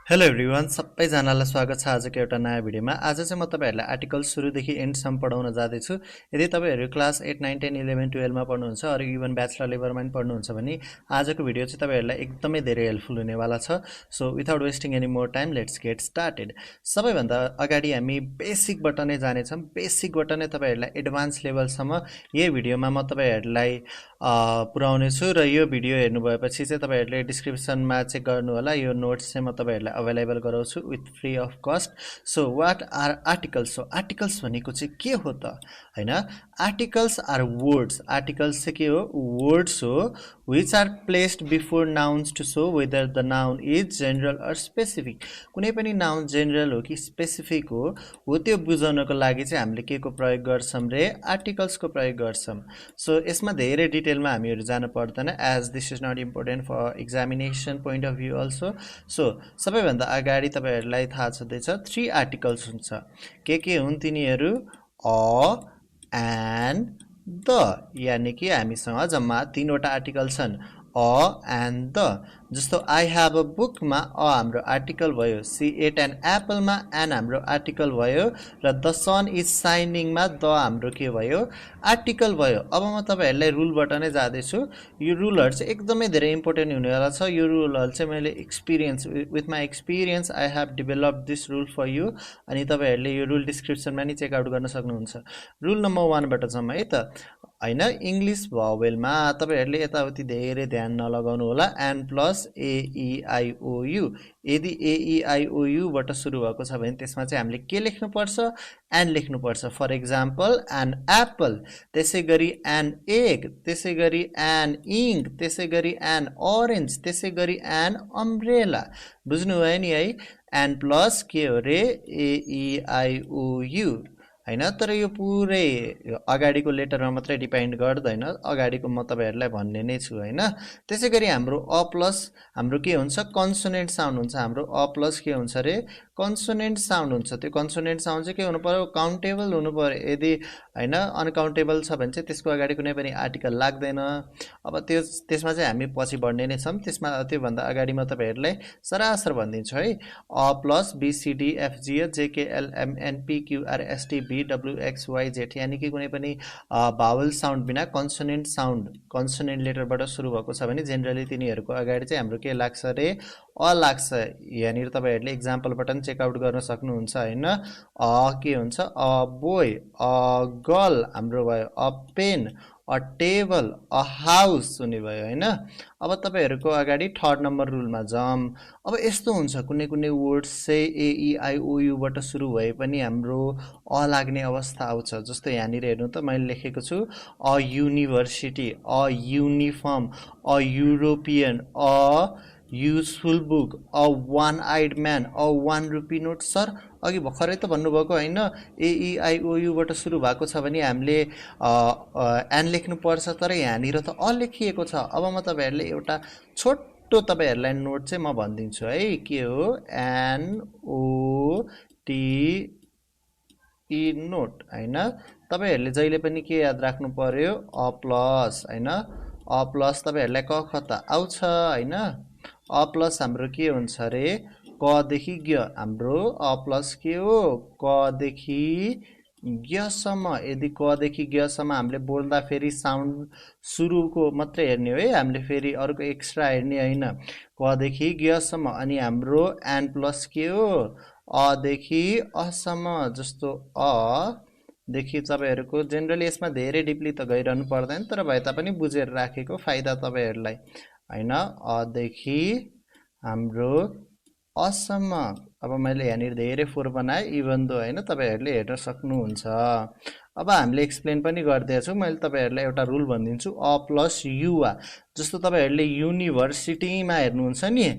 Hello everyone, सबैजनालाई स्वागत छ आजको एउटा नयाँ भिडियोमा। आज चाहिँ म तपाईँहरूलाई आर्टिकल सुरुदेखि एन्डसम्म पढाउन जाँदैछु। यदि तपाईँहरू क्लास 8, 9, 10, 11, 12मा पढ्नुहुन्छ अरू इभन ब्याचलर लेभलमा पनि पढ्नुहुन्छ भने आजको भिडियो चाहिँ तपाईँहरूलाई एकदमै धेरै हेल्पफुल हुनेवाला छ। So without wasting any more time let's get started. सबैभन्दा अगाडि हामी बेसिकबाट नै जानेछौँ। बेसिकबाट नै तपाईँहरूलाई एडभान्स लेभलसम्म यही भिडियोमा म तपाईँहरूलाई पुर्याउने छु र यो भिडियो हेर्नु भएपछि चाहिँ तपाईँहरूले डिस्क्रिप्सनमा चेक गर्नु होला। यो नोट्स चाहिँ म तपाईँहरूलाई अभाइलेबल गराउँछु with free of cost. So what are articles? So articles भनेको चाहिँ के हो त हैन? Articles are words. आर्टिकल्स चाहिँ के हो? वर्ड्स हो which are placed before nouns to show whether the noun is general or specific. कुनै पनि नाउन जेनरल हो कि स्पेसिफिक हो त्यो बुझाउनको लागि चाहिँ हामीले के को प्रयोग गर्छौं रे? आर्टिकल्सको प्रयोग गर्छौं। सो यसमा धेरै डिटेलमा हामीहरु जान पर्दैन as this is not important for examination point of view also. So सबैभन्दा अगाडि तपाईहरुलाई थाहा छँदैछ 3 आर्टिकल्स हुन्छ। के हुन् तिनीहरु? अ, एन्ड, द, यानी कि हामीसँग जम्मा 3 वटा आर्टिकल छन्, अ एन्ड द। जस्तो आई हेभ अ बुक मा अ हाम्रो आर्टिकल भयो, सी एट एन एप्पल मा एन हाम्रो आर्टिकल भयो र द सन इज शाइनिङ मा द हाम्रो के भयो? आर्टिकल भयो। अब म तपाईहरुलाई रुलबाट नै जाँदैछु। यो रुलहरु चाहिँ एकदमै धेरै इम्पोर्टेन्ट हुनेवाला छ। यो रुलहरु चाहिँ मैले experience with my experience I have developed this rule for you. अनि तपाईहरुले यो रुल डिस्क्रिप्सनमा नि चेक आउट गर्न सक्नुहुन्छ। रुल नम्बर 1 बाट जाउँ है त। हैन, इंग्लिश भावेलमा तपाईहरुले यताउति धेरै ध्यान नलगाउनु होला। An plus A E I O U. यदि A E I O you बाट सुरु भएको छ भने त्यसमा चाहिँ हामीले के लेख्नु पर्छ? एन लेख्नु पर्छ। फर एक्जाम्पल एन एप्पल, त्यसैगरी एन एग, त्यसैगरी एन इंक, त्यसैगरी एन ऑरेंज, त्यसैगरी एन अम्ब्रेला। बुझ्नु भयो नि है? एन प्लस के हो रे? ए ई आई ओ यु हैन। तर यो पुरै अगाडिको लेटरमा मात्रै डिपेन्ड गर्दैन, अगाडिको म तपाईहरुलाई भन्ने नै छु हैन। त्यसैगरी हाम्रो अ प्लस हाम्रो के हुन्छ? कन्सोनेन्ट साउन्ड हुन्छ। हाम्रो अ प्लस के हुन्छ रे? कन्सोनेन्ट साउन्ड हुन्छ। त्यो कन्सोनेन्ट साउन्ड चाहिँ के हुनु पर्यो? काउन्टेबल हुनु पर्यो। यदि हैन अनकाउन्टेबल छ भने चाहिँ त्यसको अगाडि कुनै पनि आर्टिकल लाग्दैन। अब त्यसमा चाहिँ हामी पछि बढ्ने नै छौं। त्यसमा त्यो भन्दा अगाडि म तपाईहरुलाई सरासर भनिदिन्छु है। A plus B C D F G H J K L M N P Q R S T V W X Y Z, यानी कि कुनै पनि भावल साउन्ड बिना कन्सोनेन्ट साउन्ड कन्सोनेन्ट लेटरबाट सुरु भएको छ भने जेनरली तिनीहरुको अगाडि चाहिँ हाम्रो के लाग्छ रे? अ लाग्छ। यहाँनिर तपाईहरुले एक्जाम्पलबाट पनि चेक आउट गर्न सक्नुहुन्छ हैन। अ के हुन्छ? अ बोय, अ गर्ल हाम्रो भयो, a pen, a table, a house हुने भयो हैन। अब तपाईहरुको अगाडि थर्ड नम्बर रुलमा जाम। अब यस्तो हुन्छ कुनै कुनै वर्ड्स चाहिँ ए ई आई ओ यु बाट सुरु भए पनि हाम्रो अ लाग्ने अवस्था आउँछ। जस्तो यहाँनिर हेर्नु त मैले लेखेको छु a university, a uniform, a European, a useful book, a one eyed man, a 1 rupee note. Sir अघि भर्खरै त भन्नुभएको हैन ए ई आई ओ यु बाट सुरु भएको छ भने हामीले एन लेख्नु पर्छ, तर यहाँनिर त अ लेखिएको छ। अब म तपाईहरुले एउटा छोटो तपाईहरुलाई नोट चाहिँ म भनिदिन्छु है। के हो? N O T E note हैन। तपाईहरुले जहिले पनि के याद राख्नु पर्यो? अ प्लस हैन। अ प्लस तपाईहरुलाई क ख त आउँछ हैन। अ प्लस हाम्रो के हुन्छ रे? क देखि ग हाम्रो अ प्लस के हो? क देखि ग सम्म। यदि क देखि ग सम्म हामीले बोल्दा फेरि साउन्ड सुरुको मात्रै हेर्ने हो है, हामीले फेरि अरुको एक्स्ट्रा हेर्ने हैन। क देखि ग सम्म। अनि हाम्रो एन प्लस के हो? अ देखि अ सम्म। जस्तो अ देखि तपाईहरुको जेनरली यसमा धेरै डिपली त गइरहनु पर्दैन, तर भए तापनि बुझेर राखेको फाइदा तपाईहरुलाई हैन। अ देखि हाम्रो असम्म। अब मैले यहाँनिर धेरै फोर बनाए इभन दो हैन, तपाईहरुले हेर्न सक्नुहुन्छ। अब हामीले एक्सप्लेन पनि गर्दैछु। मैले तपाईहरुलाई एउटा रुल भनिदिन्छु अ प्लस युआ। जस्तो तपाईहरुले युनिभर्सिटीमा हेर्नुहुन्छ नि,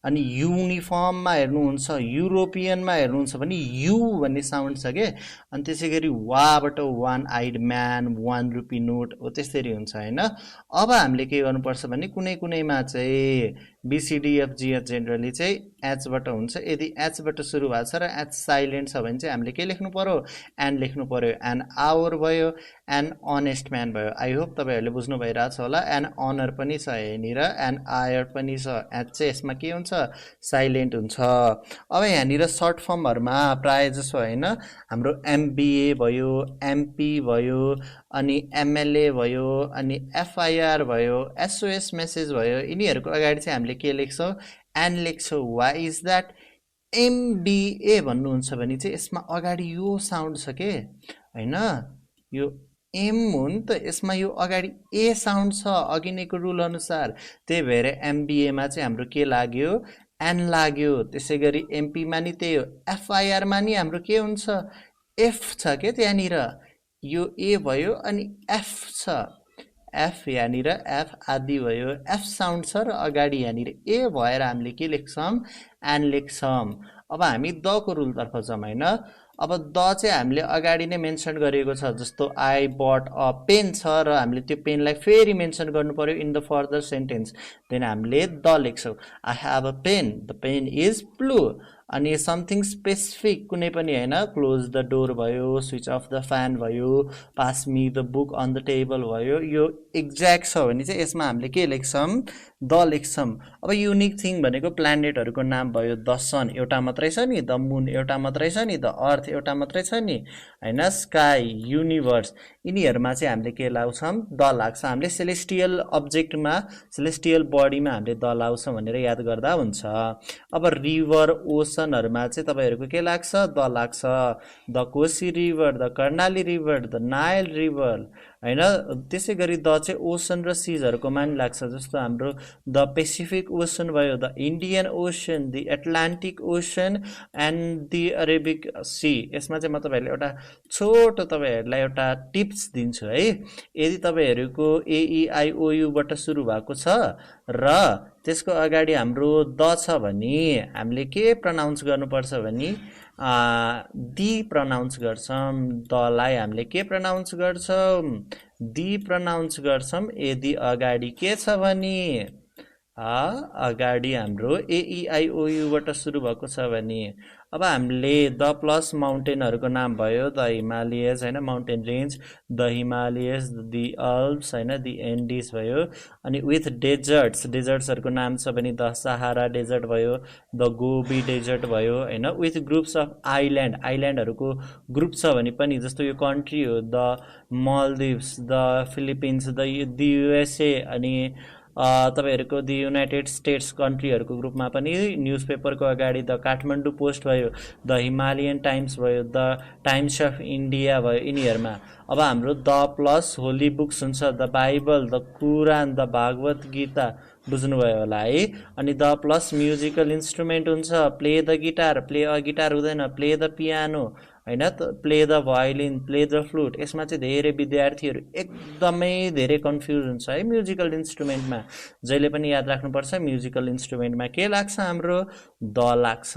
अनि युनिफर्ममा हेर्नुहुन्छ, युरोपियनमा हेर्नुहुन्छ भने यु भन्ने साउन्ड छ के। अनि त्यसैगरी वाबाट one eyed man, 1 rupee note हो, त्यसरी हुन्छ हैन। अब हामीले के गर्नुपर्छ भने कुनै कुनैमा चाहिँ BCDFGH जेनरली चाहिँ एचबाट हुन्छ। यदि एचबाट सुरु भएको छ र एच साइलेन्ट छ भने चाहिँ हामीले के लेख्नु पर्यो, एन लेख्नु पर्यो। एन आवर भयो, एन अनेस्ट म्यान भयो। आई होप तपाईँहरूले बुझ्नु भइरहेको छ होला। एन अनर पनि छ यहाँनिर, एन आयर पनि छ। एच चाहिँ यसमा के हुन्छ, साइलेन्ट हुन्छ। अब यहाँनिर सर्ट फर्महरूमा प्रायः जसो होइन हाम्रो MBA भयो, MP भयो, अनि MLA भयो, अनि FIR भयो, SOS मेसेज भयो। यिनीहरूको अगाडि चाहिँ हामीले के लेख्छौँ, एन लेख्छौँ। Why is that? MBA भन्नुहुन्छ भने चाहिँ यसमा अगाडि यो साउन्ड छ के होइन, यो एम हो नि त, यसमा यो अगाडि ए साउन्ड छ अघि नैको रुल अनुसार। त्यही भएर MBAमा चाहिँ हाम्रो के लाग्यो, एन लाग्यो। त्यसै गरी MP मा नि त्यही हो। FIR मा नि हाम्रो के हुन्छ, एफ छ के त्यहाँनिर, यो ए भयो अनि एफ छ, एफ यहाँनिर एफ आदि भयो। एफ साउन्ड छ र अगाडि यहाँनिर ए भएर हामीले के लेख्छौँ, एन लेख्छौँ। अब हामी दको रुलतर्फ जाउँ होइन। अब द चाहिँ हामीले अगाडि नै मेन्सन गरिएको छ, जस्तो आई बट अ पेन छ र हामीले त्यो पेनलाई फेरि मेन्सन गर्नु पर्यो in the further sentence. Then हामीले द लेख्छौँ। I have a pen, the pen is blue. अनि समथिङ स्पेसिफिक कुनै पनि होइन, क्लोज द डोर भयो, स्विच अफ द फ्यान भयो, pass me the book on the table भयो। यो एक्ज्याक्ट छ भने चाहिँ यसमा हामीले के लेख्छौँ, द लेख्छौँ। अब युनिक थिङ भनेको प्लानेटहरूको नाम भयो। द सन एउटा मात्रै छ नि, द मुन एउटा मात्रै छ नि, द अर्थ एउटा मात्रै छ नि होइन, स्काई, युनिभर्स, यिनीहरूमा चाहिँ हामीले के लाउँछौँ, द लाग्छ। हामीले सेलेस्टियल अब्जेक्टमा, सेलेस्टियल बडीमा हामीले द लाउँछौँ भनेर याद गर्दा हुन्छ। अब रिभर, ओसनहरूमा चाहिँ तपाईँहरूको के लाग्छ, द लाग्छ। The Koshi river, the Karnali river, the Nile river होइन। त्यसै गरी द चाहिँ ओसन र सिजहरूकोमा नि लाग्छ, जस्तो हाम्रो द पेसिफिक ओसन भयो, the Indian Ocean, the Atlantic Ocean and the Arabic Sea. यसमा चाहिँ म तपाईँहरूलाई एउटा छोटो तपाईँहरूलाई एउटा टिप्स दिन्छु है। यदि तपाईँहरूको AEIOUबाट सुरु भएको छ र त्यसको अगाडि हाम्रो द छ भने हामीले के प्रनाउन्स गर्नुपर्छ भने दी प्रनाउन्स गर्छौँ। दलाई हामीले के प्रनाउन्स गर्छौँ, दी प्रनाउन्स गर्छौँ। यदि अगाडि के छ भने अगाडि हाम्रो AEIOUबाट सुरु भएको छ भने। अब हामीले द प्लस माउन्टेनहरूको नाम भयो, द हिमालयस होइन, mountain range, the Himalayas, the Alps होइन, दि एन्डिज भयो। अनि विथ डेजर्ट्स, डेजर्ट्सहरूको नाम छ भने द सहारा डेजर्ट भयो, द गोबी डेजर्ट भयो होइन। विथ ग्रुप्स अफ आइल्यान्ड, आइल्यान्डहरूको ग्रुप छ भने पनि, जस्तो यो कन्ट्री हो the Maldives, the Philippines, the USA, अनि तपाईँहरूको दि युनाइटेड स्टेट्स कन्ट्रीहरूको ग्रुपमा पनि न्युज पेपरको अगाडि द काठमाडौँ पोस्ट भयो, द हिमालयन टाइम्स भयो, द टाइम्स अफ इन्डिया भयो। यिनीहरूमा अब हाम्रो द प्लस होली बुक्स हुन्छ, the Bible, the Quran, the Bhagavad Gita, बुझ्नुभयो होला है। अनि द प्लस म्युजिकल इन्स्ट्रुमेन्ट हुन्छ, play the guitar, play a guitar हुँदैन, प्ले द पियानो होइन, play the violin, play the flute. यसमा चाहिँ धेरै विद्यार्थीहरू एकदमै धेरै कन्फ्युज हुन्छ है म्युजिकल इन्स्ट्रुमेन्टमा। जहिले पनि याद राख्नुपर्छ, म्युजिकल इन्स्ट्रुमेन्टमा के लाग्छ, हाम्रो द लाग्छ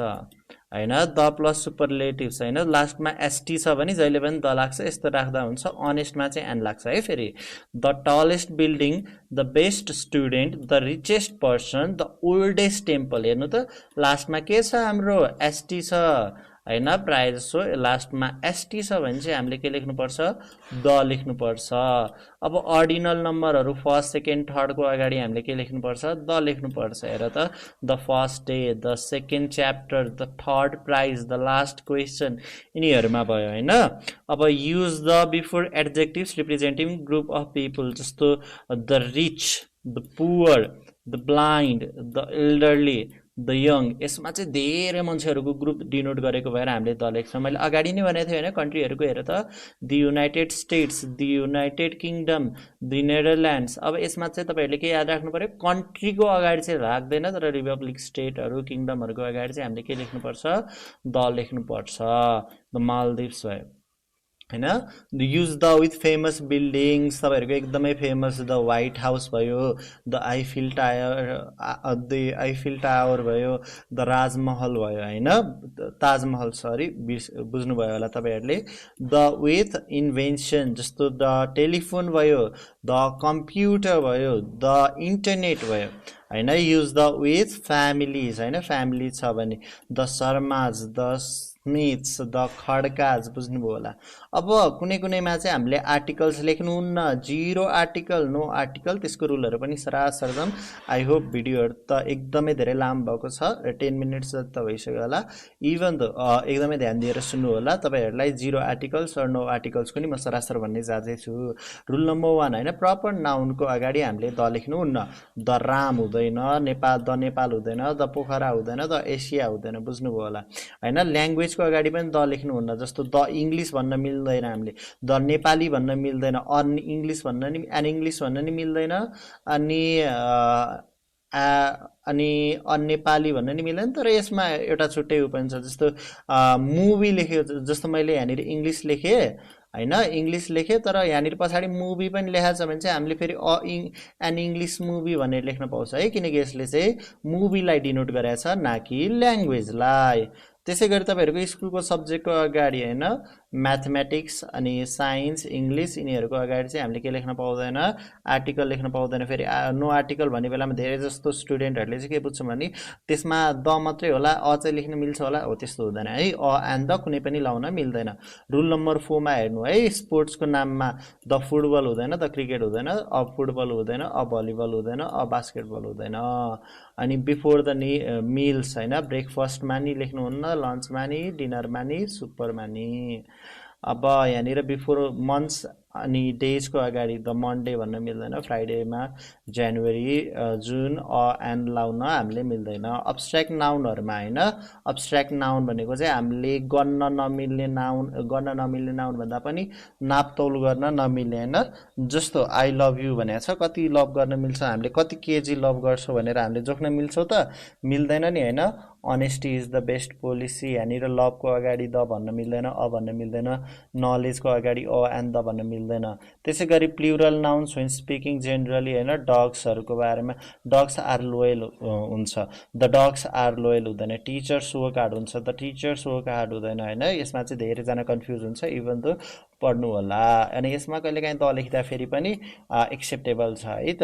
होइन। द प्लस सुपरलेटिभ्स होइन, लास्टमा ST छ भने जहिले पनि द लाग्छ, यस्तो राख्दा हुन्छ। अनेस्टमा चाहिँ एन लाग्छ है। फेरि the tallest building, the best student, the richest person, the oldest temple. हेर्नु त लास्टमा के छ, हाम्रो ST छ होइन। प्रायः जसो लास्टमा ST छ भने चाहिँ हामीले के लेख्नुपर्छ, द लेख्नुपर्छ। अब अर्डिनल नम्बरहरू फर्स्ट, सेकेन्ड, थर्डको अगाडि हामीले के लेख्नुपर्छ, द लेख्नुपर्छ। हेर त, the first day, the second chapter, the third prize, the last question, यिनीहरूमा भयो होइन। अब use the before adjectives representing group of people, जस्तो the rich, the poor, the blind, the elderly, the young. यसमा चाहिँ धेरै मान्छेहरूको ग्रुप डिनोट गरेको भएर हामीले द लेख्छौँ। मैले अगाडि नै भनेको थिएँ होइन, कन्ट्रीहरूको हेर त, the United states, the United kingdom, the Netherlands. अब यसमा चाहिँ तपाईँहरूले के याद राख्नु पऱ्यो, कन्ट्रीको अगाडि चाहिँ राख्दैन, तर रिपब्लिक स्टेटहरू, किङडमहरूको अगाडि चाहिँ हामीले के लेख्नुपर्छ, द लेख्नुपर्छ। द मालदिभ्स भयो होइन। Use the with famous buildings, तपाईँहरूको एकदमै फेमस द व्हाइट हाउस भयो, द आइफिल टावर भयो, द राजमहल भयो होइन, ताजमहल सरी, बुझ्नुभयो होला तपाईँहरूले। द विथ इन्भेन्सन, जस्तो द टेलिफोन भयो, द कम्प्युटर भयो, द इन्टरनेट भयो हैन युज द विथ फ्यामिलीज हैन फ्यामिली छ भने the Sharmas the Smiths the Khadkas बुझ्नुभयो होला अब कुनै कुनैमा चाहिँ हामीले आर्टिकल्स लेख्नुहुन्न जीरो आर्टिकल नो आर्टिकल त्यसको रुलहरू पनि सरासर जाउँ आई होप भिडियोहरू त एकदमै धेरै लामो भएको छ 10 मिनट्स जति त भइसक्यो होला इभन द एकदमै ध्यान दिएर सुन्नु होला तपाईहरुलाई जीरो आर्टिकल्स र नो आर्टिकल्स पनि म सरासर भन्ने जाँदैछु रुल नम्बर 1 हैन प्रपर नाउनको अगाडि हामीले द लेख्नुहुन्न द राम हुँदैन नेपाल हुँदैन द पोखरा हुँदैन द एसिया हुँदैन बुझ्नुभयो होला हैन ल्याङ्ग्वेजको अगाडि पनि द लेख्नुहुन्न जस्तो द इङ्ग्लिश भन्न मिल्दैन हामीले द नेपाली भन्न मिल्दैन अन इङ्ग्लिश भन्न नि एन इङ्ग्लिश भन्न नि मिल्दैन अनि नेपाली भन्न नि मिल्दैन तर यसमा एउटा छुट्टै उपाय छ जस्तो मुभी लेख्यो जस्तो मैले यहाँनिर इङ्ग्लिश लेखेँ हैन इङ्ग्लिश लेखेँ तर यहाँनिर पछाडि मुभी पनि लेखेको छ भने चाहिँ हामीले फेरि एन इङ्ग्लिश मुभी भनेर लेख्न पाउँछ है किनकि यसले चाहिँ मुभीलाई डिनोट गरेको छ न कि ल्याङ्ग्वेजलाई त्यसै गरी तपाईहरुको स्कुलको सब्जेक्टको अगाडि हैन म्याथमेटिक्स अनि साइन्स इंग्लिश यिनीहरुको अगाडि चाहिँ हामीले के लेख्न पाउँदैन आर्टिकल लेख्न पाउँदैन फेरि नो आर्टिकल भन्ने बेलामा धेरै जस्तो स्टुडेन्टहरुले चाहिँ के बुझ्छन् भने त्यसमा द मात्रै होला अ चाहिँ लेख्न मिल्छ होला हो त्यस्तो हुँदैन है अ एन्ड द कुनै पनि लाउन मिल्दैन रुल नम्बर 4 मा हेर्नु है स्पोर्ट्सको नाममा द फुटबल हुँदैन द क्रिकेट हुँदैन अ फुटबल हुँदैन अ भलिबल हुँदैन अ बास्केटबल हुँदैन अनि बिफोर द मिल्स हैन ब्रेकफास्टमा नि लेख्नुहुन्न लन्चमा नि डिनरमा नि सुपरमा नि अब यहाँनिर बिफोर मन्थ्स अनि डेजको अगाडि द मन्डे भन्न मिल्दैन फ्राइडेमा जनवरी जुन एन्ड लाउन हामीले मिल्दैन अब्स्ट्र्याक्ट नाउनहरुमा हैन अब्स्ट्र्याक्ट नाउन भनेको चाहिँ हामीले गन्न नमिल्ने नाउन भन्दा पनि नापतौल गर्न नमिल्ने हैन जस्तो आई लभ यु भनेको छ कति लभ गर्न मिल्छ हामीले कति केजी लभ गर्छौं भनेर हामीले जोख्न मिल्छौ त मिल्दैन नि हैन Honesty is the best policy यहाँनिर लभको अगाडि द भन्न मिल्दैन अ भन्न मिल्दैन नलेजको अगाडि अ एन्ड द भन्न मिल्दैन त्यसैगरी plural nouns when speaking generally हैन डग्सहरुको बारेमा डग्स आर लोयल हुन्छ द डग्स आर लोयल हुँदैन टीचर्स वर्क हार्ड हुन्छ द टीचर्स वर्क हार्ड हुँदैन हैन यसमा चाहिँ धेरै जना कन्फ्युज हुन्छ इभन दो पढ्नु होला अनि यसमा कहिलेकाहीँ द लेख्दा फेरि पनि एक्सेप्टेबल छ है त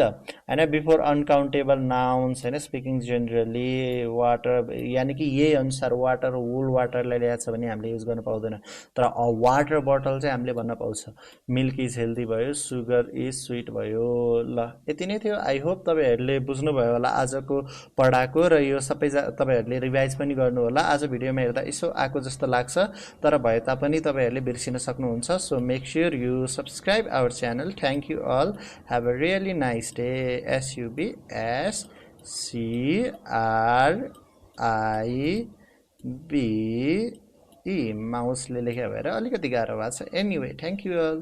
हैन बिफोर अनकाउन्टेबल नाउन्स हैन स्पिकिङ जेनरली वाटर यानी कि यही अनुसार वाटर होल वाटरलाई ल्याएको छ भने हामीले युज गर्न पाउँदैन तर अ वाटर बोतल चाहिँ हामीले भन्न पाउँछ मिल्क इज हेल्दी भयो सुगर इज स्वीट भयो ल यति नै थियो आई होप तपाईहरुले बुझ्नु भयो होला आजको पढाको र यो सबै तपाईहरुले रिभाइज पनि गर्नु होला आज भिडियोमा हेर्दा यसो आको जस्तो लाग्छ तर भए तापनि तपाईहरुले बिर्सिन सक्नुहुन्छ so make sure you subscribe our channel thank you all have a really nice day SUBSCRIBE माउसले लेखे भएर अलिकति गाह्रो भएको छ एनीवे थ्यांक यू all